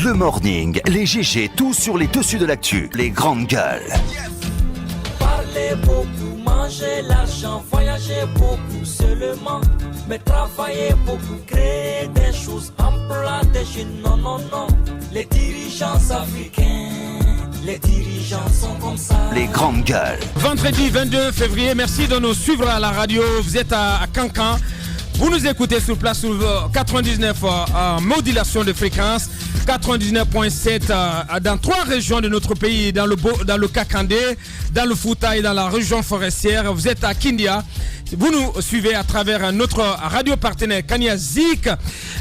Le morning, les GG, tout sur les dessus de l'actu, les grandes gueules. Parler beaucoup, manger l'argent, voyager beaucoup seulement, mais travailler beaucoup, créer des choses, emploi des jeunes, non, non, non. Les dirigeants africains, les dirigeants sont comme ça. Les grandes gueules. Vendredi 22 février, merci de nous suivre à la radio. Vous êtes à Cancan. Vous nous écoutez sur place sur 99 en modulation de fréquence, 99.7 dans 3 régions de notre pays, dans le Kakandé, dans le Fouta et dans la région forestière. Vous êtes à Kindia. Vous nous suivez à travers notre radio partenaire Kania Zik.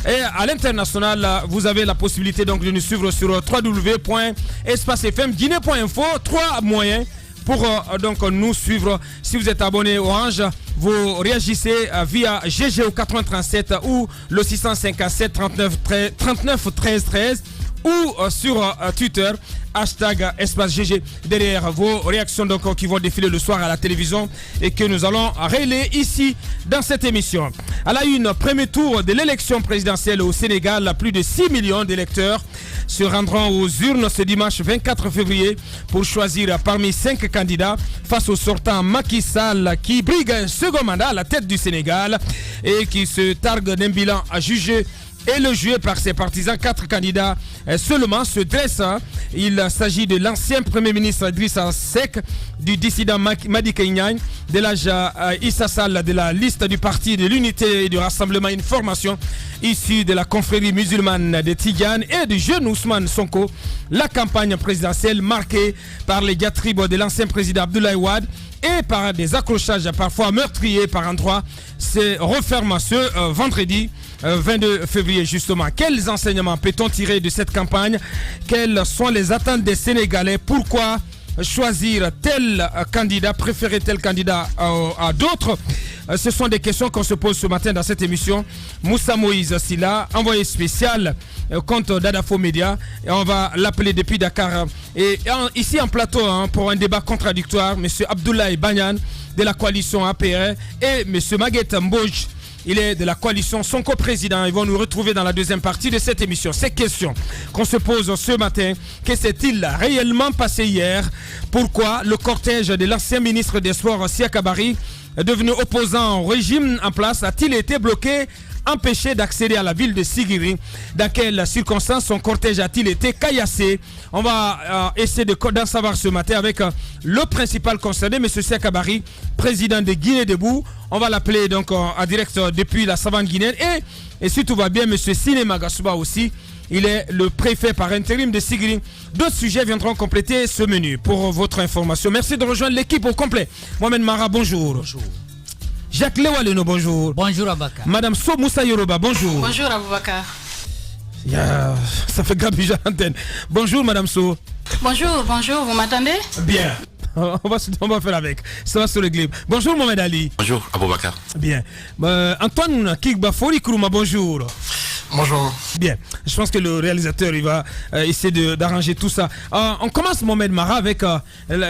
Et à l'international, vous avez la possibilité donc de nous suivre sur www.espacefmguinée.info. 3 moyens pour donc nous suivre. Si vous êtes abonné Orange, vous réagissez via GG au 437 ou le 657 39 13 13 ou sur Twitter hashtag espace GG. Derrière vos réactions donc qui vont défiler le soir à la télévision et que nous allons relayer ici dans cette émission. À la une, premier tour de l'élection présidentielle au Sénégal, plus de 6 millions d'électeurs se rendront aux urnes ce dimanche 24 février pour choisir parmi 5 candidats face au sortant Macky Sall qui brigue un second mandat à la tête du Sénégal et qui se targue d'un bilan à juger élogieux par ses partisans. 4 candidats seulement se dressent. Il s'agit de l'ancien Premier ministre Idrissa Seck, du dissident Madické Niang, de l'âge Issa Sall de la liste du Parti de l'Unité et du Rassemblement, une formation issue de la confrérie musulmane de Tidiane, et du jeune Ousmane Sonko. La campagne présidentielle marquée par les diatribes de l'ancien président Abdoulaye Wade et par des accrochages parfois meurtriers par endroits se referme ce vendredi 22 février justement. Quels enseignements peut-on tirer de cette campagne? Quelles sont les attentes des Sénégalais? Pourquoi choisir tel candidat, préférer tel candidat à d'autres? Ce sont des questions qu'on se pose ce matin dans cette émission. Moussa Moïse Silla, envoyé spécial contre Dadafo Média, et on va l'appeler depuis Dakar. Et ici en plateau pour un débat contradictoire, M. Abdoulaye Banyan de la coalition APR et M. Maguette Mbodj, il est de la coalition Sonko Président. Ils vont nous retrouver dans la deuxième partie de cette émission. Ces questions qu'on se pose ce matin, que s'est-il réellement passé hier? Pourquoi le cortège de l'ancien ministre des Sports Siaka Barry, devenu opposant au régime en place, a-t-il été bloqué, empêché d'accéder à la ville de Sigiri? Dans quelles circonstances son cortège a-t-il été caillassé? On va essayer d'en savoir ce matin avec le principal concerné, M. Siaka Barry, président de Guinée Debout. On va l'appeler donc en direct depuis la savane guinéenne. Et si tout va bien, M. Sine Magasuba aussi. Il est le préfet par intérim de Sigiri. D'autres sujets viendront compléter ce menu pour votre information. Merci de rejoindre l'équipe au complet. Mohamed Mara, bonjour. Bonjour. Jacques Lewaleno, bonjour. Bonjour Aboubacar. Madame So Moussa Yoruba, bonjour. Bonjour Aboubacar. Ça fait grave à l'antenne. Bonjour Madame So. Bonjour, vous m'attendez? Bien. On va faire avec. Ça va se régler. Bonjour Mohamed Ali. Bonjour Aboubacar. Bien. Antoine Kigbafori Kourouma, bonjour. Bonjour. Bien. Je pense que le réalisateur il va essayer d'arranger tout ça. On commence Mohamed Mara avec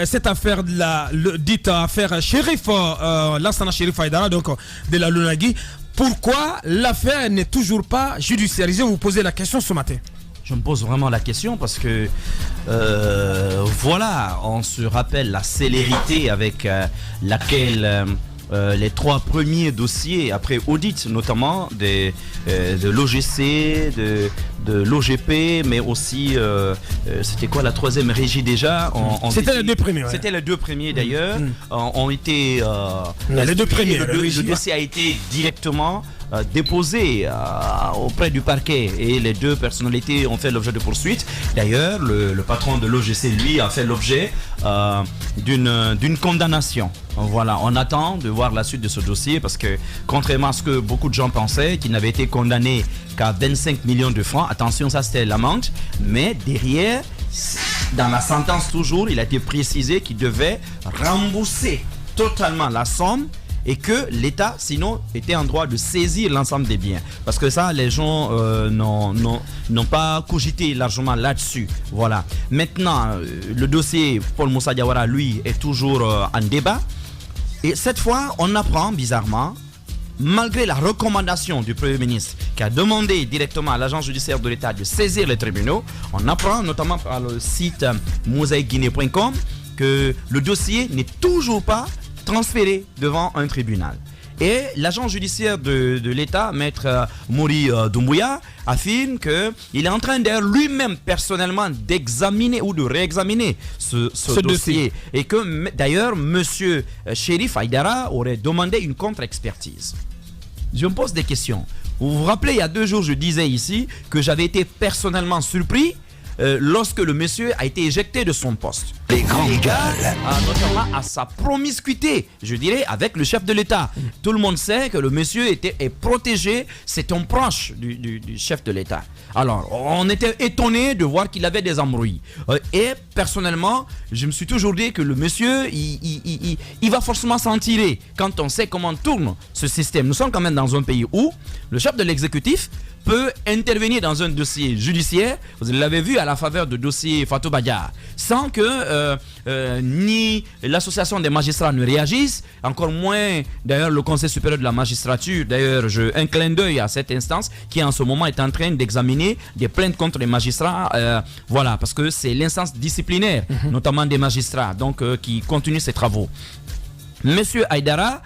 cette affaire dite affaire Chérif, Lansana Chérif Aïdara, donc de la Lunagui. Pourquoi l'affaire n'est toujours pas judiciarisée? Vous posez la question ce matin. Je me pose vraiment la question parce que voilà, on se rappelle la célérité avec laquelle les 3 premiers dossiers après audit, notamment de l'OGC, de l'OGP, mais aussi c'était quoi la 3e régie déjà? C'était les 2 premiers. C'était les 2 premiers d'ailleurs. Ont été les 2 premiers. Le dossier a été directement déposé auprès du parquet et les 2 personnalités ont fait l'objet de poursuites. D'ailleurs, le patron de l'OGC, lui, a fait l'objet d'une condamnation. Voilà, on attend de voir la suite de ce dossier parce que, contrairement à ce que beaucoup de gens pensaient, qu'il n'avait été condamné qu'à 25 millions de francs, attention, ça c'était l'amende, mais derrière, dans la sentence toujours, il a été précisé qu'il devait rembourser totalement la somme et que l'État, sinon, était en droit de saisir l'ensemble des biens. Parce que ça, les gens n'ont pas cogité largement là-dessus. Voilà. Maintenant, le dossier Paul Moussa Diawara, lui, est toujours en débat. Et cette fois, on apprend, bizarrement, malgré la recommandation du Premier ministre qui a demandé directement à l'agence judiciaire de l'État de saisir les tribunaux, on apprend notamment par le site mosaicguinée.com que le dossier n'est toujours pas transféré devant un tribunal. Et l'agent judiciaire de l'État, maître Mori Doumbouya, affirme qu'il est en train d'ailleurs lui-même personnellement d'examiner ou de réexaminer ce dossier. Et que d'ailleurs, monsieur Chérif Aïdara aurait demandé une contre-expertise. Je me pose des questions. Vous vous rappelez, il y a 2 jours, je disais ici que j'avais été personnellement surpris lorsque le monsieur a été éjecté de son poste. Les grandes gueules. Notamment à sa promiscuité, je dirais, avec le chef de l'État. Tout le monde sait que le monsieur est protégé, c'est un proche du chef de l'État. Alors, on était étonné de voir qu'il avait des embrouilles. Et personnellement, je me suis toujours dit que le monsieur, il va forcément s'en tirer quand on sait comment tourne ce système. Nous sommes quand même dans un pays où le chef de l'exécutif peut intervenir dans un dossier judiciaire, vous l'avez vu à la faveur de dossier Fatou Badiar, sans que ni l'association des magistrats ne réagisse, encore moins d'ailleurs le Conseil supérieur de la magistrature. D'ailleurs, un clin d'œil à cette instance qui en ce moment est en train d'examiner des plaintes contre les magistrats, voilà, parce que c'est l'instance disciplinaire, notamment des magistrats, donc qui continue ses travaux. Monsieur Aïdara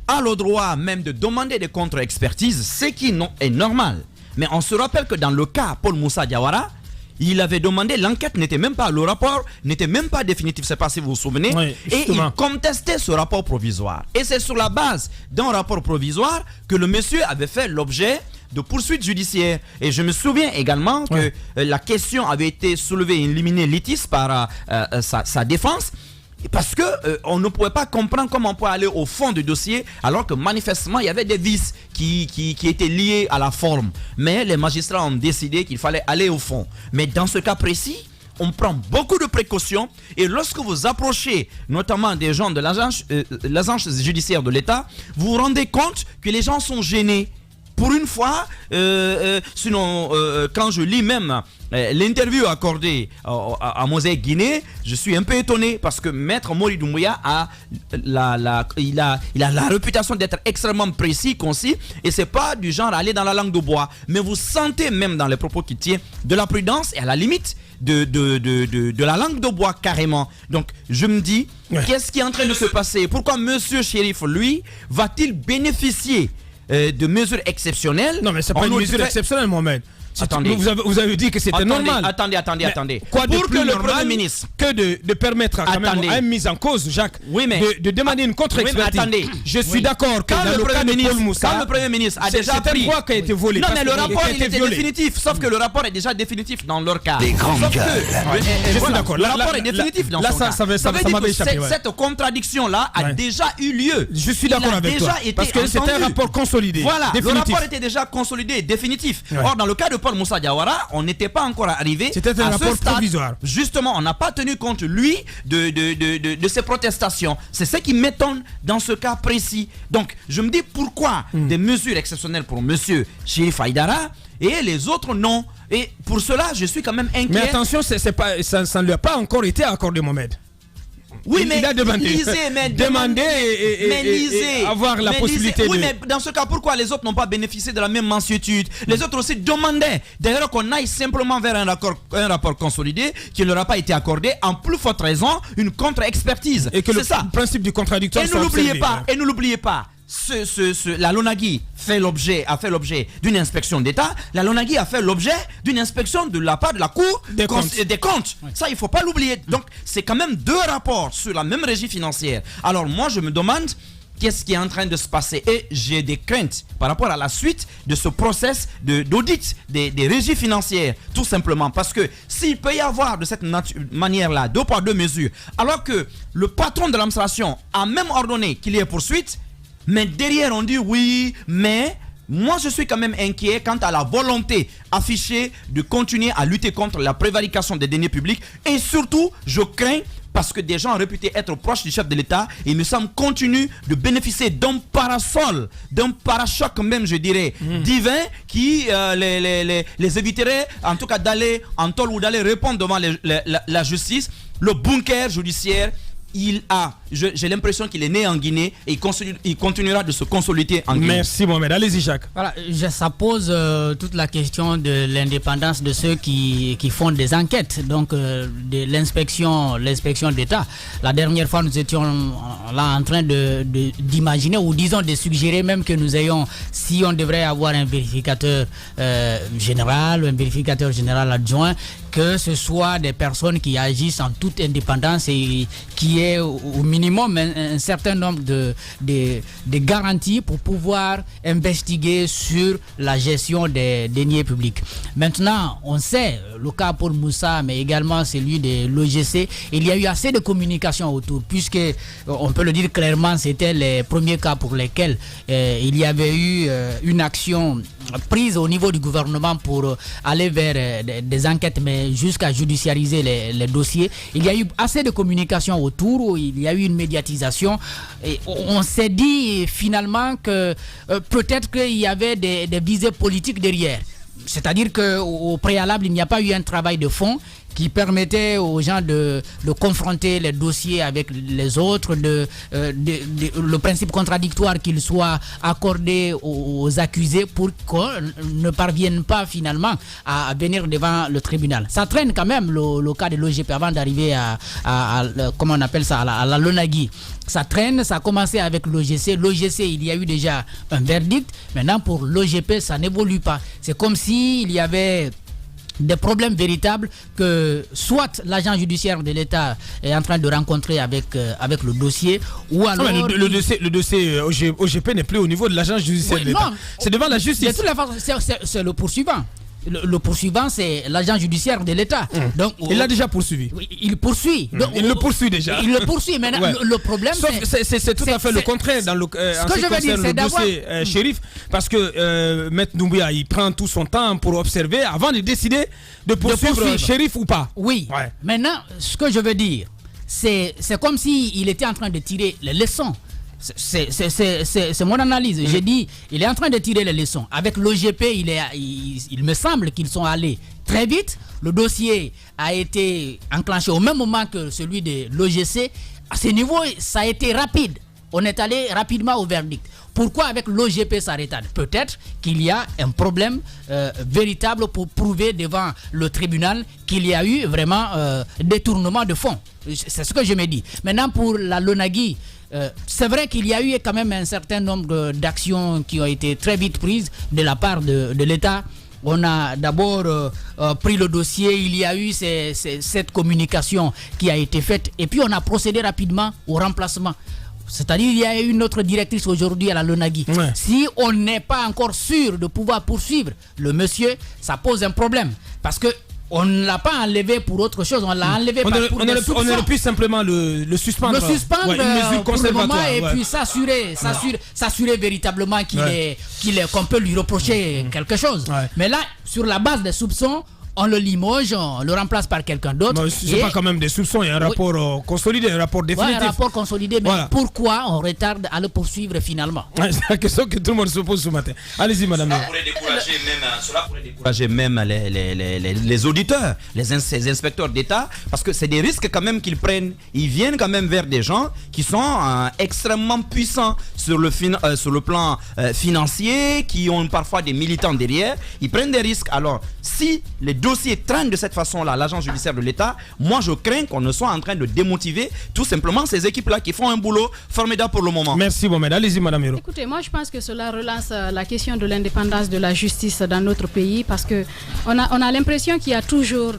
a le droit même de demander des contre-expertises, ce qui est normal. Mais on se rappelle que dans le cas Paul Moussa Diawara, il avait demandé, l'enquête n'était même pas, le rapport n'était même pas définitif, je ne sais pas si vous vous souvenez, oui, et il contestait ce rapport provisoire. Et c'est sur la base d'un rapport provisoire que le monsieur avait fait l'objet de poursuites judiciaires. Et je me souviens également que la question avait été soulevée in limine litis par sa défense. Parce que on ne pouvait pas comprendre comment on peut aller au fond du dossier alors que manifestement il y avait des vices qui étaient liés à la forme. Mais les magistrats ont décidé qu'il fallait aller au fond. Mais dans ce cas précis, on prend beaucoup de précautions et lorsque vous approchez notamment des gens de l'agence judiciaire de l'État, vous vous rendez compte que les gens sont gênés. Pour une fois, sinon quand je lis même l'interview accordée à Mosaïque Guinée, je suis un peu étonné parce que Maître Mori Doumbouya a la réputation d'être extrêmement précis, concis, et c'est pas du genre à aller dans la langue de bois. Mais vous sentez même dans les propos qu'il tient de la prudence et à la limite de la langue de bois carrément. Donc je me dis, qu'est-ce qui est en train de se passer? Pourquoi Monsieur Chérif, lui, va-t-il bénéficier de mesures exceptionnelles? Non, mais c'est pas une mesure exceptionnelle, Mohamed. Attendez. Vous avez dit que c'était normal. Attendez. Quoi de pour plus que le normal Premier ministre que de permettre à une mise en cause, Jacques, de demander une contre-expertise. Attendez. Je suis d'accord que dans le cas de Paul Moussa, quand le Premier ministre a déjà c'est un droit qui a été volé. Non, mais le rapport il était définitif. Sauf que le rapport est déjà définitif dans leur cas. Des grandes gueules. Je suis d'accord. Le rapport est définitif dans son cas. Ça veut dire que cette contradiction-là a déjà eu lieu. Je suis d'accord avec toi. Parce que c'est un rapport consolidé. Voilà, le rapport était déjà consolidé, définitif. Or, dans le cas de Paul Moussa Diawara, on n'était pas encore arrivé c'était un à rapport ce stade. Provisoire. Justement, on n'a pas tenu compte, lui, de ses protestations. C'est ce qui m'étonne dans ce cas précis. Donc, je me dis pourquoi des mesures exceptionnelles pour monsieur Chérif Aïdara et les autres non. Et pour cela, je suis quand même inquiet. Mais attention, ça ne lui a pas encore été accordé, Mohamed. Oui, mais il a demandé. Demander et avoir la possibilité de... Oui, mais dans ce cas, pourquoi les autres n'ont pas bénéficié de la même mansuétude? Les autres aussi demandaient d'ailleurs qu'on aille simplement vers un rapport consolidé qui ne leur a pas été accordé, en plus forte raison, une contre-expertise. Et que le principe du contradictoire soit observé. Et ne l'oubliez pas, la LONAGUI a fait l'objet d'une inspection d'État. La LONAGUI a fait l'objet d'une inspection de la part de la Cour des comptes. Ça, il ne faut pas l'oublier. Donc, c'est quand même 2 rapports sur la même régie financière. Alors, moi, je me demande qu'est-ce qui est en train de se passer. Et j'ai des craintes par rapport à la suite de ce process d'audit des régies financières. Tout simplement parce que s'il peut y avoir de cette manière-là 2 poids 2 mesures, alors que le patron de l'administration a même ordonné qu'il y ait poursuite, mais derrière on dit oui, mais moi je suis quand même inquiet quant à la volonté affichée de continuer à lutter contre la prévarication des deniers publics. Et surtout, je crains, parce que des gens réputés être proches du chef de l'État, il me semble, continuent de bénéficier d'un parasol, d'un parachoc même, je dirais, divin, qui les éviterait en tout cas d'aller en tôle ou d'aller répondre devant la justice. Le bunker judiciaire, j'ai l'impression qu'il est né en Guinée et il continuera de se consolider en Guinée. Merci Mohamed. Allez-y Jacques. Voilà, ça pose toute la question de l'indépendance de ceux qui font des enquêtes, donc de l'inspection d'État. La dernière fois, nous étions là en train d'imaginer ou disons de suggérer même que nous ayons, si on devrait avoir un vérificateur général ou un vérificateur général adjoint, que ce soit des personnes qui agissent en toute indépendance et qui aient au minimum un certain nombre de garanties pour pouvoir investiguer sur la gestion des deniers publics. Maintenant, on sait, le cas Paul Moussa, mais également celui de l'OGC, il y a eu assez de communication autour, puisque, on peut le dire clairement, c'était les premiers cas pour lesquels il y avait eu une action prise au niveau du gouvernement pour aller vers des enquêtes, mais jusqu'à judiciariser les dossiers. Il y a eu assez de communication autour, il y a eu une médiatisation et on s'est dit finalement que peut-être qu'il y avait des visées politiques derrière. C'est-à-dire qu'au préalable, il n'y a pas eu un travail de fond qui permettait aux gens de confronter les dossiers avec les autres, le principe contradictoire qu'il soit accordé aux accusés pour qu'on ne parvienne pas finalement à venir devant le tribunal. Ça traîne quand même le cas de l'OGP avant d'arriver à comment on appelle ça, à la Lonagui. Ça traîne, ça a commencé avec l'OGC. L'OGC, il y a eu déjà un verdict. Maintenant, pour l'OGP, ça n'évolue pas. C'est comme s'il y avait des problèmes véritables que soit l'agent judiciaire de l'État est en train de rencontrer avec le dossier, ou alors... Le dossier OGP n'est plus au niveau de l'agent judiciaire de l'État. C'est devant la justice. De toute façon, c'est le poursuivant. Le poursuivant, c'est l'agent judiciaire de l'État. Donc, il l'a déjà poursuivi. Oui, il poursuit. Donc, il le poursuit déjà. Il le poursuit. Maintenant, ouais. le problème, c'est tout à fait le contraire dans le dossier Chérif, parce que Maître Doumbouya, il prend tout son temps pour observer avant de décider de poursuivre Chérif ou pas. Oui. Ouais. Maintenant, ce que je veux dire, c'est comme s'il était en train de tirer les leçons. C'est mon analyse. J'ai dit, il est en train de tirer les leçons. Avec l'OGP, il me semble qu'ils sont allés très vite. Le dossier a été enclenché au même moment que celui de l'OGC. À ce niveau, ça a été rapide. On est allé rapidement au verdict. Pourquoi avec l'OGP ça retarde? Peut-être qu'il y a un problème véritable pour prouver devant le tribunal qu'il y a eu vraiment détournement de fonds. C'est ce que je me dis. Maintenant, pour la Lonagui, c'est vrai qu'il y a eu quand même un certain nombre d'actions qui ont été très vite prises de la part de l'État. On a d'abord pris le dossier, il y a eu cette communication qui a été faite et puis on a procédé rapidement au remplacement. C'est-à-dire il y a une autre directrice aujourd'hui à la Lonagui. Ouais. Si on n'est pas encore sûr de pouvoir poursuivre le monsieur, ça pose un problème. Parce que on ne l'a pas enlevé pour autre chose, on l'a enlevé pour des soupçons. On aurait pu simplement le suspendre. Le suspendre une mesure conservatoire. Et puis s'assurer véritablement qu'on peut lui reprocher quelque chose. Ouais. Mais là, sur la base des soupçons, on le limoge, on le remplace par quelqu'un d'autre. C'est pas quand même des soupçons, il y a un rapport consolidé, un rapport définitif. Ouais, un rapport consolidé, mais voilà. Pourquoi on retarde à le poursuivre finalement? C'est la question que tout le monde se pose ce matin. Allez-y, madame. Cela pourrait décourager même les auditeurs, ces inspecteurs d'État, parce que c'est des risques quand même qu'ils prennent. Ils viennent quand même vers des gens qui sont extrêmement puissants sur le plan financier, qui ont parfois des militants derrière. Ils prennent des risques. Alors, si les dossiers traînent de cette façon-là, l'agence judiciaire de l'État, moi je crains qu'on ne soit en train de démotiver tout simplement ces équipes-là qui font un boulot formidable pour le moment. Merci Mohamed. Allez-y madame Hiro. Écoutez, moi je pense que cela relance la question de l'indépendance de la justice dans notre pays parce que on a l'impression qu'il y a toujours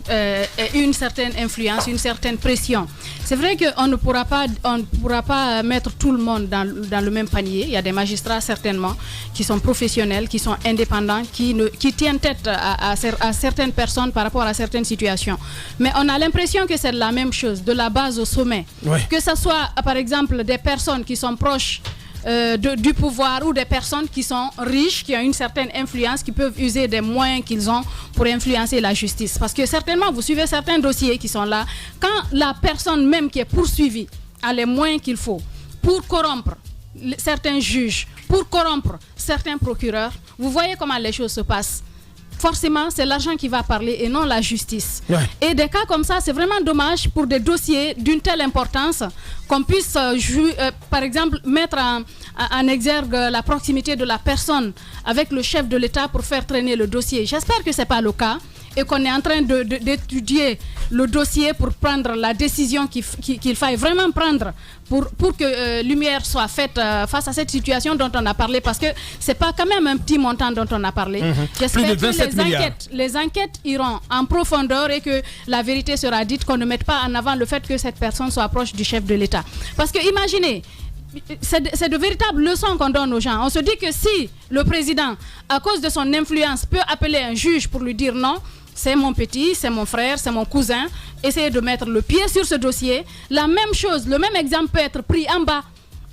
une certaine influence, une certaine pression. C'est vrai qu'on ne pourra pas mettre tout le monde dans le même panier. Il y a des magistrats certainement qui sont professionnels, qui sont indépendants, qui tiennent tête à certaines personnes par rapport à certaines situations. Mais on a l'impression que c'est la même chose, de la base au sommet. Ouais. Que ce soit, par exemple, des personnes qui sont proches du pouvoir ou des personnes qui sont riches, qui ont une certaine influence, qui peuvent user des moyens qu'ils ont pour influencer la justice. Parce que certainement, vous suivez certains dossiers qui sont là, quand la personne même qui est poursuivie a les moyens qu'il faut pour corrompre certains juges, pour corrompre certains procureurs, vous voyez comment les choses se passent. forcément, c'est l'argent qui va parler et non la justice. Ouais. Et des cas comme ça, c'est vraiment dommage pour des dossiers d'une telle importance qu'on puisse, par exemple, mettre en exergue la proximité de la personne avec le chef de l'État pour faire traîner le dossier. J'espère que ce n'est pas le cas et qu'on est en train d'étudier le dossier pour prendre la décision qu'il faille vraiment prendre pour que lumière soit faite face à cette situation dont on a parlé, parce que ce n'est pas quand même un petit montant dont on a parlé. J'espère que les enquêtes iront en profondeur et que la vérité sera dite, qu'on ne mette pas en avant le fait que cette personne soit proche du chef de l'État. Parce que imaginez, c'est de véritables leçons qu'on donne aux gens. On se dit que si le président, à cause de son influence, peut appeler un juge pour lui dire non, c'est mon petit, c'est mon frère, c'est mon cousin, essayez de mettre le pied sur ce dossier. La même chose, le même exemple peut être pris en bas.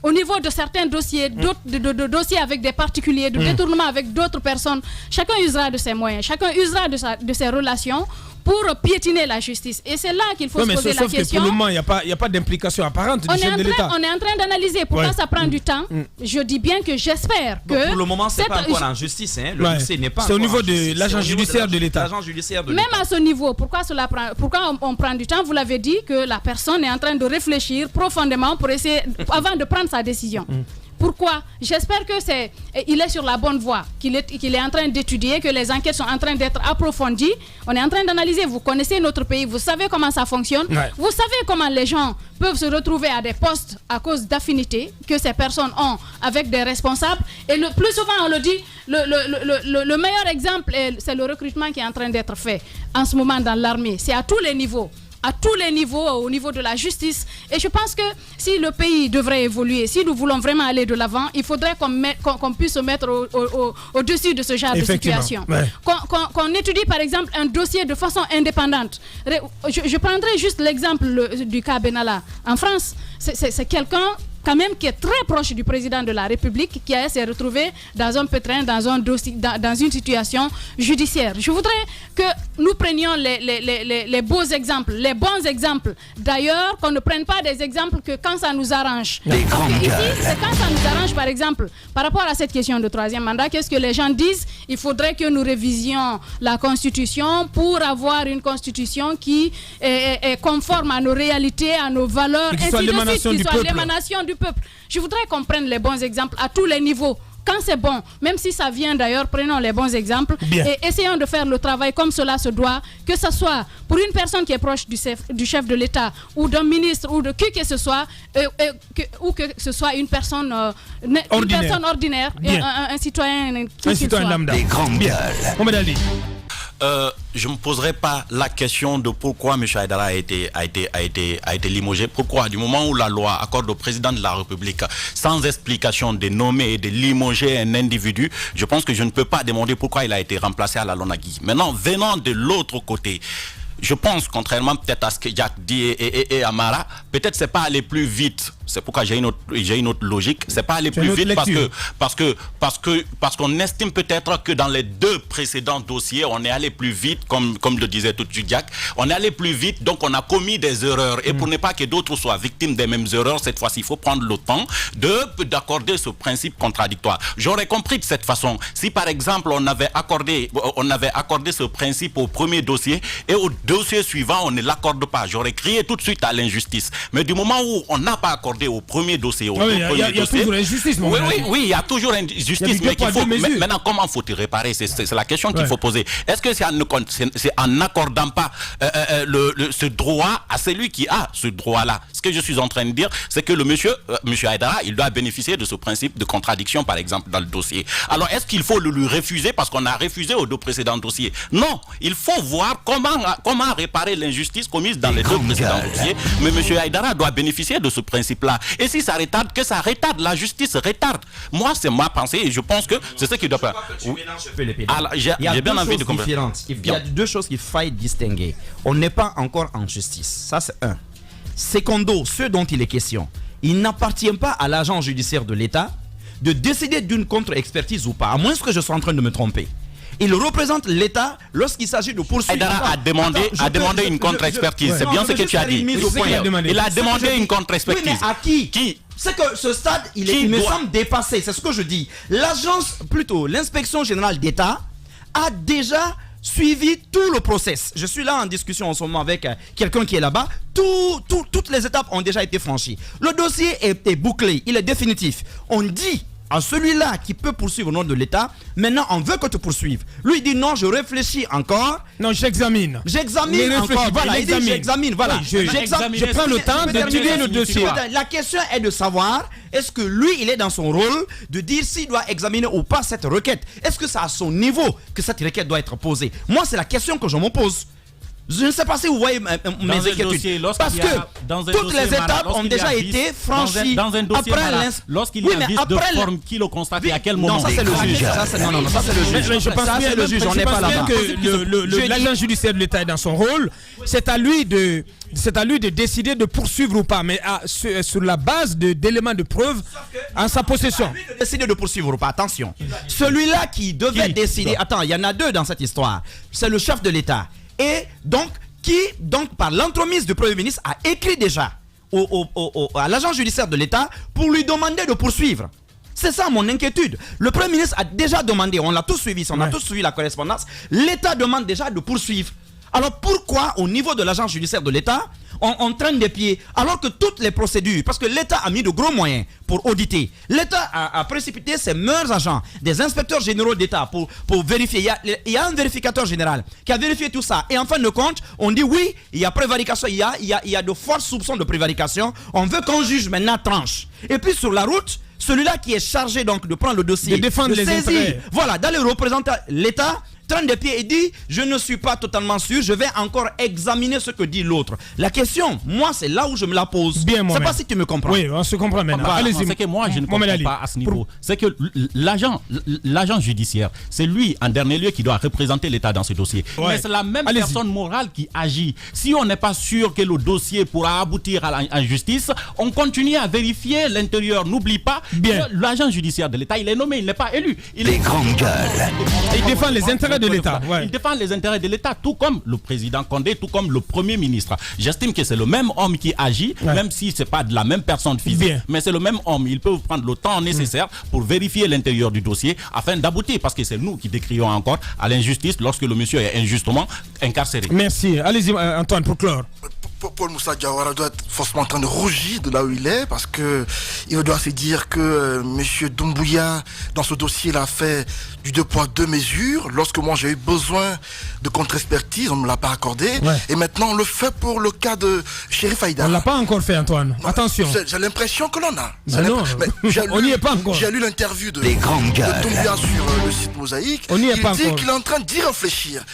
Au niveau de certains dossiers, de dossiers avec des particuliers, de détournements avec d'autres personnes, chacun usera de ses moyens, chacun usera de ses relations pour piétiner la justice. Et c'est là qu'il faut se poser la question. Que pour le moment, il n'y a pas d'implication apparente du chef de l'État. On est en train d'analyser pourquoi ça prend du temps. Je dis bien que j'espère que... Pour le moment, ce n'est pas encore en justice. Hein. Le dossier n'est pas c'est au niveau de l'agent judiciaire de l'État. Même à ce niveau, pourquoi on prend du temps? Vous l'avez dit, que la personne est en train de réfléchir profondément pour essayer, avant de prendre sa décision. Pourquoi? J'espère que il est sur la bonne voie, qu'il est en train d'étudier, que les enquêtes sont en train d'être approfondies. On est en train d'analyser. Vous connaissez notre pays, vous savez comment ça fonctionne. Ouais. Vous savez comment les gens peuvent se retrouver à des postes à cause d'affinités que ces personnes ont avec des responsables. Et le plus souvent, on le dit, le meilleur exemple, c'est le recrutement qui est en train d'être fait en ce moment dans l'armée. C'est à tous les niveaux. Au niveau de la justice. Et je pense que si le pays devrait évoluer, si nous voulons vraiment aller de l'avant, il faudrait qu'on puisse se mettre au-dessus de ce genre de situation. Ouais. Qu'on étudie par exemple un dossier de façon indépendante. Je prendrai juste l'exemple du cas Benalla. En France, c'est quelqu'un quand même qui est très proche du président de la République, qui s'est retrouvé dans un pétrin, dans un dossier, dans une situation judiciaire. Je voudrais que nous prenions les beaux exemples, les bons exemples. D'ailleurs, qu'on ne prenne pas des exemples que quand ça nous arrange. Ici, c'est quand ça nous arrange, par exemple, par rapport à cette question de troisième mandat, qu'est-ce que les gens disent? Il faudrait que nous révisions la Constitution pour avoir une Constitution qui est conforme à nos réalités, à nos valeurs, et qui soit l'émanation du peuple. Peuple. Je voudrais qu'on prenne les bons exemples à tous les niveaux. Quand c'est bon, même si ça vient d'ailleurs, prenons les bons exemples. Bien. Et essayons de faire le travail comme cela se doit, que ce soit pour une personne qui est proche du chef de l'État ou d'un ministre ou de qui que ce soit, ou que ce soit une personne ordinaire, un citoyen lambda. Des grandes gueules. Je ne me poserai pas la question de pourquoi M. Haïdara a été limogé. Pourquoi? Du moment où la loi accorde au président de la République, sans explication, de nommer et de limoger un individu, je pense que je ne peux pas demander pourquoi il a été remplacé à la Lonagui. Maintenant, venant de l'autre côté, je pense, contrairement peut-être à ce que Jack dit et Amara, peut-être c'est pas aller plus vite. C'est pourquoi j'ai une autre logique. C'est pas aller plus vite parce qu'on estime peut-être que dans les deux précédents dossiers, on est allé plus vite, comme le disait tout de suite Jack. On est allé plus vite, donc on a commis des erreurs. Et pour ne pas que d'autres soient victimes des mêmes erreurs, cette fois-ci, il faut prendre le temps d'accorder ce principe contradictoire. J'aurais compris de cette façon si, par exemple, on avait accordé ce principe au premier dossier et au dossier suivant, on ne l'accorde pas. J'aurais crié tout de suite à l'injustice. Mais du moment où on n'a pas accordé au premier dossier, il y a toujours injustice. Oui, il y a toujours injustice. Mais maintenant, comment faut-il réparer? C'est la question qu'il faut poser. Est-ce que c'est en n'accordant pas ce droit à celui qui a ce droit-là? Ce que je suis en train de dire, c'est que le monsieur Haïdara, il doit bénéficier de ce principe de contradiction, par exemple, dans le dossier. Alors, est-ce qu'il faut le lui refuser parce qu'on a refusé aux deux précédents dossiers? Non, il faut voir comment réparer l'injustice commise dans les deux précédents dossiers. Mais M. Haïdara doit bénéficier de ce principe-là. Et si ça retarde, que ça retarde, la justice retarde. Moi, c'est ma pensée et je pense que c'est ce qui doit faire. J'ai bien envie de comprendre. Il y a deux choses qu'il faille distinguer. On n'est pas encore en justice. Ça, c'est un. Secondo, ce dont il est question, il n'appartient pas à l'agent judiciaire de l'État de décider d'une contre-expertise ou pas, à moins que je sois en train de me tromper. Il représente l'État lorsqu'il s'agit de poursuivre. Haïdara a demandé une contre-expertise. C'est bien ce que tu as dit. Il a demandé une contre-expertise. Oui, mais à qui? C'est que ce stade, il me semble dépassé. C'est ce que je dis. L'inspection générale d'État a déjà suivi tout le process. Je suis là en discussion en ce moment avec quelqu'un qui est là-bas. Toutes les étapes ont déjà été franchies. Le dossier est bouclé, il est définitif. On dit à celui-là qui peut poursuivre au nom de l'État, maintenant on veut que tu poursuives. Lui il dit non, je réfléchis encore. Non, j'examine. J'examine encore. Voilà, il dit j'examine. Voilà. Oui, je prends le temps d'étudier le dossier. La question est de savoir, est-ce que lui il est dans son rôle de dire s'il doit examiner ou pas cette requête. Est-ce que c'est à son niveau que cette requête doit être posée? Moi c'est la question que je me pose. Je ne sais pas si vous voyez mes inquiétudes. Parce que toutes les étapes ont déjà été franchies. Lorsqu'il y a un vice de forme, qui le constate et à quel moment? Non, ça c'est le juge. Non, ça c'est le juge. Je pense bien le juge, on n'est pas là-bas. Que l'agent judiciaire de l'État est dans son rôle. C'est à lui de décider de poursuivre ou pas, mais sur la base d'éléments de preuve en sa possession. Décider de poursuivre ou pas, attention. Celui-là qui devait décider, attends, il y en a deux dans cette histoire. C'est le chef de l'État. Et donc, qui, par l'entremise du Premier ministre, a écrit déjà à l'agent judiciaire de l'État pour lui demander de poursuivre. C'est ça mon inquiétude. Le Premier ministre a déjà demandé, on l'a tous suivi, on a tous suivi la correspondance, l'État demande déjà de poursuivre. Alors pourquoi au niveau de l'agent judiciaire de l'État, on traîne des pieds alors que toutes les procédures, parce que l'État a mis de gros moyens pour auditer, l'État a précipité ses meilleurs agents, des inspecteurs généraux d'État pour vérifier. Il y a un vérificateur général qui a vérifié tout ça. Et en fin de compte, on dit oui, il y a prévarication, il y a de forts soupçons de prévarication. On veut qu'un juge maintenant tranche. Et puis sur la route, celui-là qui est chargé donc de prendre le dossier, de défendre les intérêts, voilà, d'aller représenter l'État, traîne des pieds et dit je ne suis pas totalement sûr, je vais encore examiner ce que dit l'autre. La question, moi c'est là où je me la pose. Bien, je sais pas si tu me comprends. Oui, on se comprend maintenant. Voilà, allez-y. C'est que moi je ne comprends pas à ce niveau. C'est que l'agent judiciaire, c'est lui en dernier lieu qui doit représenter l'État dans ce dossier. Ouais. Mais c'est la même personne morale qui agit. Si on n'est pas sûr que le dossier pourra aboutir en justice, on continue à vérifier l'intérieur. N'oublie pas que l'agent judiciaire de l'État, il est nommé, il n'est pas élu. Les grandes gueules. Il défend les intérêts de l'État. Il défend les intérêts de l'État, tout comme le président Condé, tout comme le Premier ministre. J'estime que c'est le même homme qui agit, même si ce n'est pas de la même personne physique. Mais c'est le même homme. Il peut prendre le temps nécessaire pour vérifier l'intérieur du dossier afin d'aboutir, parce que c'est nous qui décrions encore à l'injustice lorsque le monsieur est injustement incarcéré. Merci. Allez-y, Antoine, pour clore. Paul Moussa Diawara doit être forcément en train de rougir de là où il est, parce que il doit se dire que M. Doumbouya, dans ce dossier, il a fait du 2 poids 2 mesures. Lorsque moi j'ai eu besoin de contre-expertise, on ne me l'a pas accordé. Et maintenant on le fait pour le cas de Chérif Haïdara. On ne l'a pas encore fait, Antoine. Non, attention. J'ai l'impression que l'on a. On n'y est pas encore. J'ai lu l'interview de Doumbouya sur le site Mosaïque. On n'y est pas encore. Il dit qu'il est en train d'y réfléchir.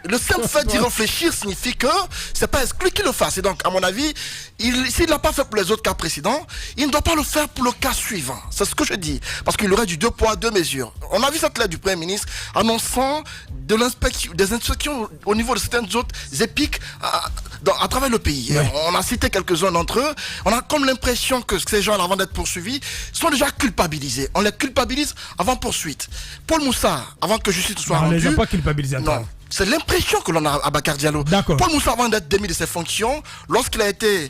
Le simple fait d'y réfléchir signifie que c'est pas exclu qu'il le fasse. Et donc, à mon avis, s'il ne l'a pas fait pour les autres cas précédents, il ne doit pas le faire pour le cas suivant. C'est ce que je dis. Parce qu'il aurait du 2 poids 2 mesures. On a vu cette lettre du Premier ministre annonçant des inspections au niveau de certaines autres épiques à travers le pays. On a cité quelques-uns d'entre eux. On a comme l'impression que ces gens, avant d'être poursuivis, sont déjà culpabilisés. On les culpabilise avant poursuite. Paul Moussa, avant que justice soit rendue... On ne les a pas culpabilisés. Non. C'est l'impression que l'on a à Bakar Diallo. Paul Moussa, avant d'être démis de ses fonctions, lorsqu'il a été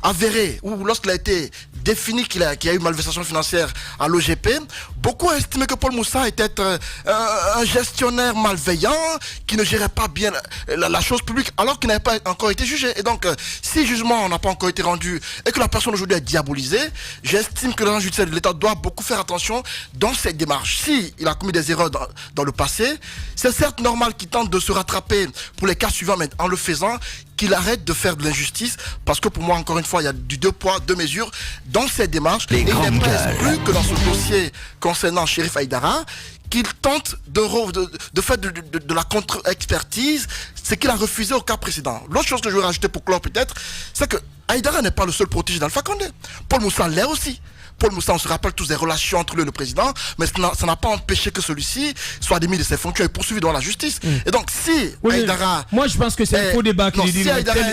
avéré ou lorsqu'il a été défini qu'il y a eu malversation financière à l'OGP, beaucoup ont estimé que Paul Moussa était un gestionnaire malveillant qui ne gérait pas bien la chose publique alors qu'il n'avait pas encore été jugé. Et donc, si jugement n'a pas encore été rendu et que la personne aujourd'hui est diabolisée, j'estime que l'agent judiciaire de l'État doit beaucoup faire attention dans cette démarche. Si il a commis des erreurs dans le passé, c'est certes normal qu'il tente de se rattraper pour les cas suivants, mais en le faisant, qu'il arrête de faire de l'injustice, parce que pour moi, encore une fois, il y a du 2 poids 2 mesures dans cette démarche. Et il n'est pas exclu que dans ce dossier concernant Chérif Haïdara, qu'il tente de faire de la contre-expertise, ce qu'il a refusé au cas précédent. L'autre chose que je veux rajouter pour clore peut-être, c'est que Haïdara n'est pas le seul protégé d'Alpha Condé. Paul Moussa l'est aussi. Paul Moussa, on se rappelle tous des relations entre lui et le président, mais ça n'a pas empêché que celui-ci soit démis de ses fonctions et poursuivi devant la justice. Et donc, si Haïdara... Moi, je pense que c'est un faux débat qui dit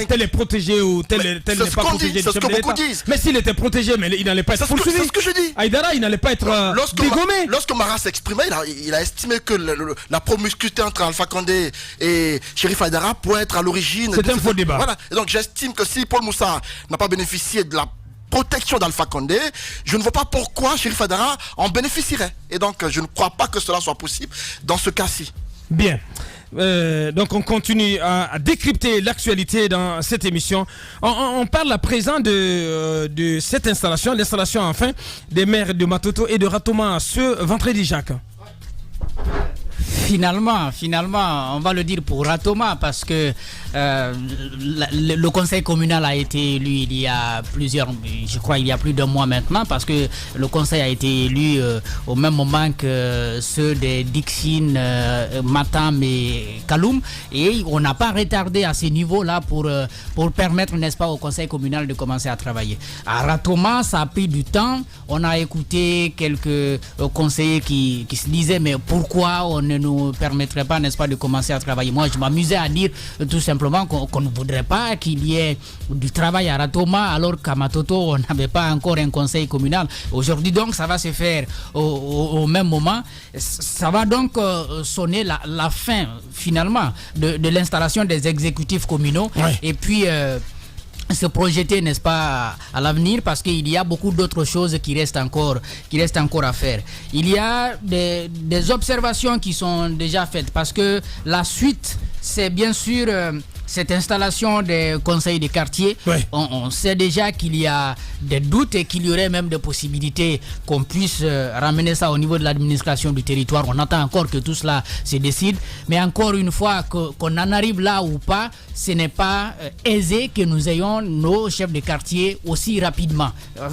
tel est protégé ou tel n'est pas protégé. C'est ce que beaucoup disent. Mais s'il était protégé, mais il n'allait pas être poursuivi. C'est ce que je dis. Haïdara, il n'allait pas être dégommé. Lorsque Marat s'exprimait, il a estimé que la promiscuité entre Alpha Condé et Chérif Haïdara pourrait être à l'origine... C'est un faux débat. Voilà. Et donc, j'estime que si Paul Moussa n'a pas bénéficié de la protection d'Alpha Condé, je ne vois pas pourquoi Chérif Haïdara en bénéficierait. Et donc, je ne crois pas que cela soit possible dans ce cas-ci. Bien. Donc on continue à décrypter l'actualité dans cette émission. On parle à présent de cette installation, l'installation enfin des maires de Matoto et de Ratoma ce vendredi, Jacques. Finalement, on va le dire pour Ratoma parce que le conseil communal a été élu il y a plus d'un mois maintenant, parce que le conseil a été élu au même moment que ceux de Dixine, Matam et Kaloum, et on n'a pas retardé à ce niveau-là pour permettre, n'est-ce pas, au conseil communal de commencer à travailler. À Ratoma, ça a pris du temps. On a écouté quelques conseillers qui se disaient mais pourquoi on ne nous permettrait pas, n'est-ce pas, de commencer à travailler. Moi, je m'amusais à dire tout simplement qu'on ne voudrait pas qu'il y ait du travail à Ratoma alors qu'à Matoto, on n'avait pas encore un conseil communal. Aujourd'hui, donc, ça va se faire au même moment. Ça va donc sonner la fin, finalement, de l'installation des exécutifs communaux. Ouais. Et puis se projeter, n'est-ce pas, à l'avenir, parce qu'il y a beaucoup d'autres choses qui restent encore à faire. Il y a des observations qui sont déjà faites, parce que la suite, c'est bien sûr cette installation des conseils de quartier. Ouais. On sait déjà qu'il y a des doutes et qu'il y aurait même des possibilités qu'on puisse ramener ça au niveau de l'administration du territoire. On attend encore que tout cela se décide, mais encore une fois, qu'on en arrive là ou pas, ce n'est pas aisé que nous ayons nos chefs de quartier aussi rapidement,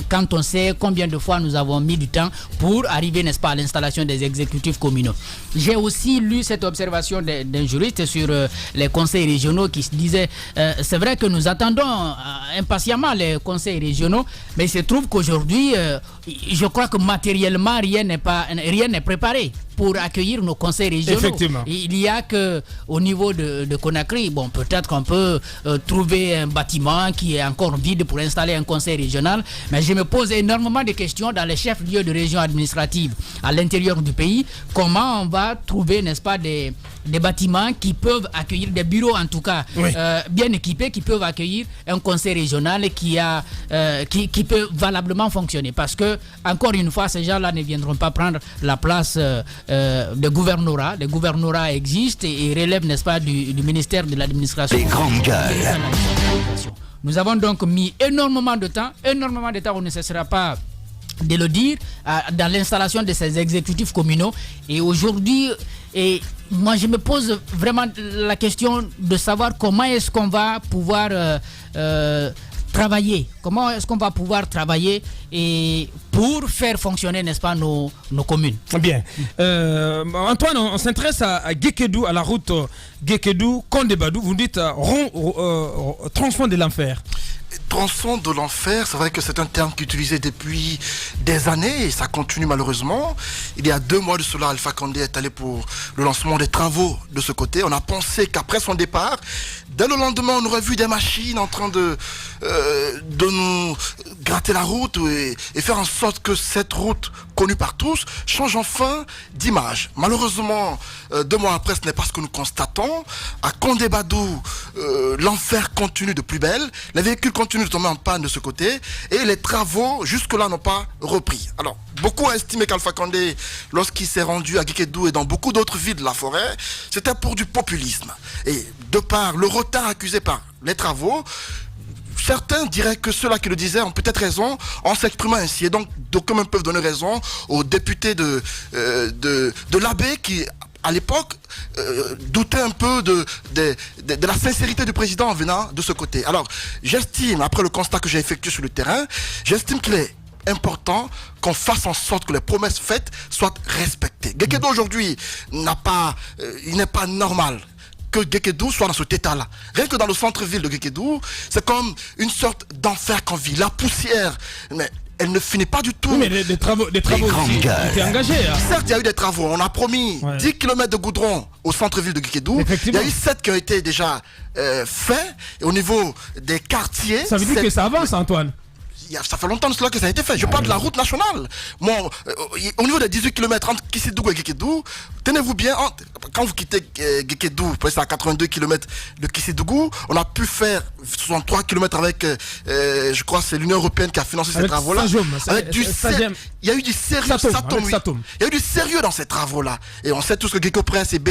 quand on sait combien de fois nous avons mis du temps pour arriver, n'est-ce pas, à l'installation des exécutifs communaux. J'ai aussi lu cette observation d'un juriste sur les conseils régionaux qui se disait c'est vrai que nous attendons impatiemment les conseils régionaux, mais il se trouve qu'aujourd'hui je crois que matériellement rien n'est préparé pour accueillir nos conseils régionaux. Effectivement. Il y a que au niveau de Conakry, bon, peut-être qu'on peut trouver un bâtiment qui est encore vide pour installer un conseil régional, mais je me pose énormément de questions dans les chefs-lieux de région administrative à l'intérieur du pays. Comment on va trouver, n'est-ce pas, des bâtiments qui peuvent accueillir, des bureaux en tout cas, oui, bien équipés, qui peuvent accueillir un conseil régional qui peut valablement fonctionner. Parce que, encore une fois, ces gens-là ne viendront pas prendre la place des gouvernorats. Les gouvernorats existent et relèvent, n'est-ce pas, du ministère de l'administration. Les grandes gueules. Nous avons donc mis énormément de temps, on ne cessera pas de le dire, dans l'installation de ces exécutifs communaux. Et aujourd'hui, moi je me pose vraiment la question de savoir comment est-ce qu'on va pouvoir travailler. Comment est-ce qu'on va pouvoir travailler et pour faire fonctionner, n'est-ce pas, nos communes. Bien. Antoine, on s'intéresse à Guékédou, à la route Guékédou-Kondébadou. Vous dites tronçon de l'enfer. Tronçon de l'enfer, c'est vrai que c'est un terme qui est utilisé depuis des années et ça continue malheureusement. Il y a 2 mois de cela, Alpha Condé est allé pour le lancement des travaux de ce côté. On a pensé qu'après son départ, dès le lendemain, on aurait vu des machines en train de nous gratter la route et faire en sorte que cette route connue par tous change enfin d'image. Malheureusement, 2 mois après, ce n'est pas ce que nous constatons. À Kondébadou, l'enfer continue de plus belle. Les véhicules continuent de tomber en panne de ce côté et les travaux jusque-là n'ont pas repris. Alors, beaucoup ont estimé qu'Alpha Condé, lorsqu'il s'est rendu à Guékédou et dans beaucoup d'autres villes de la forêt, c'était pour du populisme. Et de par le retard accusé par les travaux, certains diraient que ceux-là qui le disaient ont peut-être raison en s'exprimant ainsi. Et donc, d'aucuns peuvent donner raison aux députés de l'Abbé qui, à l'époque, doutait un peu de la sincérité du président en venant de ce côté. Alors, j'estime, après le constat que j'ai effectué sur le terrain, j'estime qu'il est important qu'on fasse en sorte que les promesses faites soient respectées. Guékédou aujourd'hui il n'est pas normal que Guékédou soit dans cet état-là. Rien que dans le centre-ville de Guékédou, c'est comme une sorte d'enfer qu'on vit. La poussière, mais elle ne finit pas du tout. Oui, mais des travaux aussi étaient engagés. Hein. Certes, il y a eu des travaux. On a promis 10 km de goudron au centre-ville de Guékédou. Il y a eu 7 qui ont été déjà faits. Et au niveau des quartiers... Ça veut dire que ça avance, Antoine. ça fait longtemps de cela que ça a été fait. Je parle de la route nationale. Au niveau des 18 km entre Kissidougou et Guékédou, tenez-vous bien, quand vous quittez Guékédou, c'est à 82 km de Kissidougou, on a pu faire 63 km avec, je crois que c'est l'Union Européenne qui a financé ces travaux-là. Il y a eu du sérieux, il y a eu du sérieux dans ces travaux-là. Et on sait tous que Gecko Press et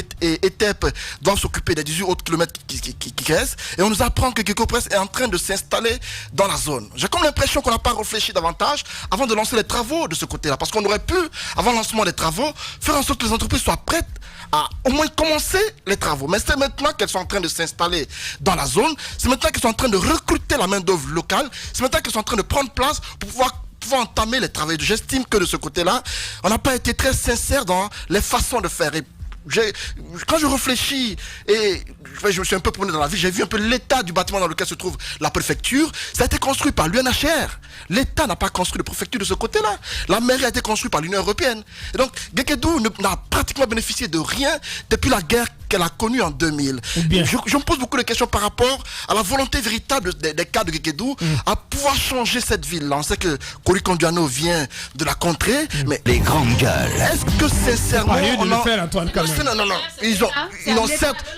ETEP doivent s'occuper des 18 autres kilomètres qui restent. Et on nous apprend que Gecko Press est en train de s'installer dans la zone. J'ai comme l'impression qu'on n'a pas réfléchi davantage avant de lancer les travaux de ce côté-là. Parce qu'on aurait pu, avant le lancement des travaux, faire en sorte que les entreprises soient prêtes à au moins commencer les travaux. Mais c'est maintenant qu'elles sont en train de s'installer dans la zone. C'est maintenant qu'elles sont en train de recruter la main-d'œuvre locale. C'est maintenant qu'elles sont en train de prendre place pour pouvoir entamer les travaux. J'estime que de ce côté-là, on n'a pas été très sincère dans les façons de faire. Et quand je réfléchis et je me suis un peu promené dans la ville, j'ai vu un peu l'état du bâtiment dans lequel se trouve la préfecture. Ça a été construit par l'UNHCR. L'État n'a pas construit de préfecture de ce côté-là. La mairie a été construite par l'Union Européenne. Et donc, Guékédou n'a pratiquement bénéficié de rien depuis la guerre qu'elle a connue en 2000. Je me pose beaucoup de questions par rapport à la volonté véritable des cadres de Guékédou à pouvoir changer cette ville-là. On sait que Kori Konduano vient de la contrée, mais les grandes gueules. Est-ce que sincèrement Antoine, non.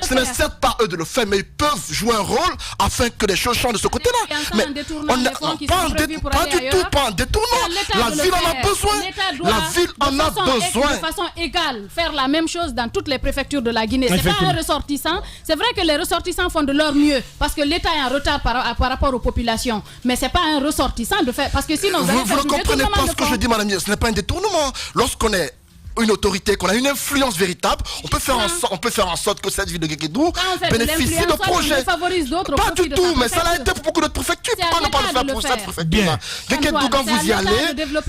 Ce n'est certes pas eux de le faire, mais ils peuvent jouer un rôle afin que les choses changent de ce côté-là. Mais pas du tout, pas en détournant. La ville en a besoin. La ville en a besoin. De façon égale, faire la même chose dans toutes les préfectures de la Guinée. C'est pas un ressortissant. C'est vrai que les ressortissants font de leur mieux parce que l'État est en retard par rapport aux populations. Mais c'est pas un ressortissant de faire, parce que sinon vous ne comprenez pas ce que je dis, madame. Ce n'est pas un détournement. Lorsqu'on est une autorité, qu'on a une influence véritable, on peut faire en sorte que cette ville de Guékédou bénéficie de projets. Pas du tout, mais ça l'a été pour beaucoup d'autres préfectures. Pourquoi ne pas le faire pour cette préfecture-là? Guékédou, quand vous y allez,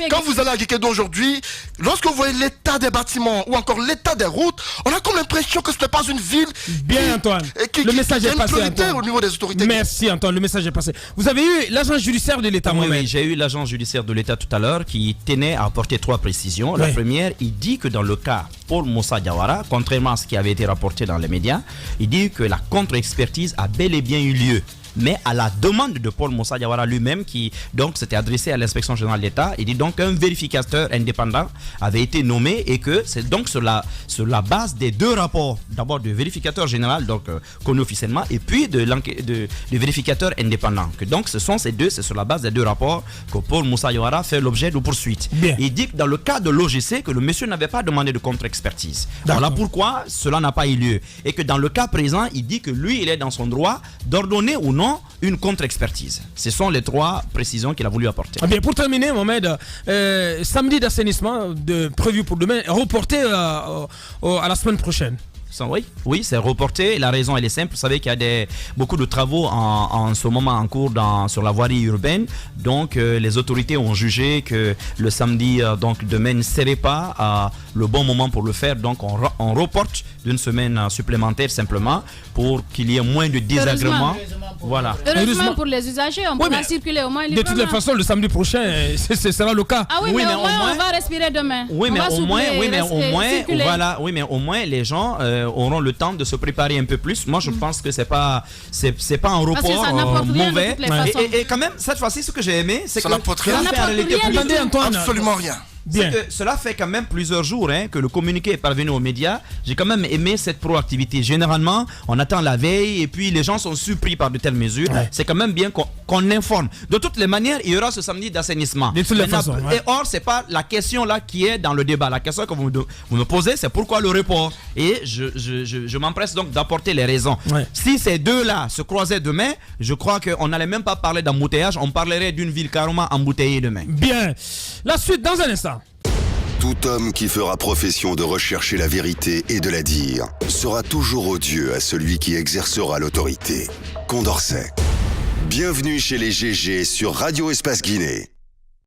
quand vous allez à Guékédou aujourd'hui, lorsque vous voyez l'état des bâtiments ou encore l'état des routes, on a comme l'impression que ce n'est pas une ville. Bien, Antoine. Le message est passé, Antoine. Au niveau des autorités. Merci, Antoine. Le message est passé. Vous avez eu l'agent judiciaire de l'État, moi-même. Oui, j'ai eu l'agent judiciaire de l'État tout à l'heure qui tenait à apporter 3 précisions. La première, il dit que dans le cas Paul Moussa Diawara, contrairement à ce qui avait été rapporté dans les médias, il dit que la contre-expertise a bel et bien eu lieu. Mais à la demande de Paul Moussa Diawara lui-même, qui donc s'était adressé à l'inspection générale d'État, il dit donc qu'un vérificateur indépendant avait été nommé et que c'est donc sur la base des 2 rapports, d'abord du vérificateur général, donc connu officiellement, et puis du vérificateur indépendant. Que donc c'est sur la base des 2 rapports que Paul Moussa Diawara fait l'objet de poursuites. Il dit que dans le cas de l'OGC, que le monsieur n'avait pas demandé de contre-expertise. Voilà pourquoi cela n'a pas eu lieu. Et que dans le cas présent, il dit que lui, il est dans son droit d'ordonner ou non une contre-expertise. Ce sont les 3 précisions qu'il a voulu apporter. Bien, pour terminer, Mohamed, samedi d'assainissement prévu pour demain, reporté à la semaine prochaine. Oui, c'est reporté. La raison, elle est simple. Vous savez qu'il y a beaucoup de travaux en ce moment en cours sur la voirie urbaine. Donc, les autorités ont jugé que le samedi, donc demain, ne serait pas le bon moment pour le faire. Donc, on reporte d'une semaine supplémentaire simplement pour qu'il y ait moins de désagréments. Voilà. Heureusement pour les usagers, on pourra circuler au moins librement. De toutes les façons, le samedi prochain, ce sera le cas. Ah oui, mais au moins, on va respirer demain. Oui, mais au moins, les gens auront le temps de se préparer un peu plus. Moi, je pense que c'est pas un report mauvais. Et quand même, cette fois-ci, ce que j'ai aimé, c'est que absolument rien. C'est que cela fait quand même plusieurs jours que le communiqué est parvenu aux médias. J'ai quand même aimé cette proactivité. Généralement, on attend la veille et puis les gens sont surpris par de telles mesures. C'est quand même bien qu'on informe. De toutes les manières, il y aura ce samedi d'assainissement. De toutes les façons. Et or, c'est pas la question là qui est dans le débat. La question que vous me posez, c'est pourquoi le report. Et je m'empresse donc d'apporter les raisons. Si ces 2 là se croisaient demain, je crois qu'on n'allait même pas parler d'embouteillage. On parlerait d'une ville carrément embouteillée demain. Bien. La suite dans un instant. Tout homme qui fera profession de rechercher la vérité et de la dire sera toujours odieux à celui qui exercera l'autorité. Condorcet. Bienvenue chez les GG sur Radio Espace Guinée.